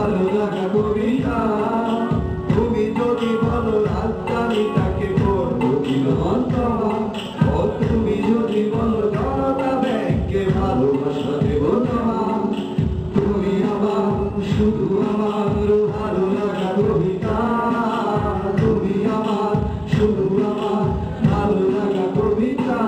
ভালো লাগা কবিতা তুমি যদি বলো রাজধানী তাকে করবো জীবন্তমা ও তুমি যদি বলো জনতা ব্যাংকে ভালোবাসা দেব তোমার তুমি আমার শুধু আমার ভালো লাগা কবিতা তুমি আমার শুধু আমার ভালো লাগা কবিতা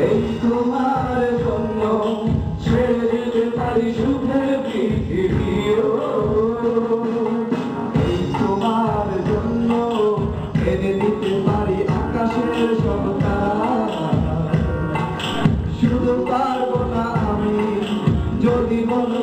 এই তোমার জন্য ছেড়ে দিতে পারি সুখের পৃথিবী এই তোমার জন্য এনে দিতে পারি আকাশের সন্তান শুধু পারবো না আমি যদি বলো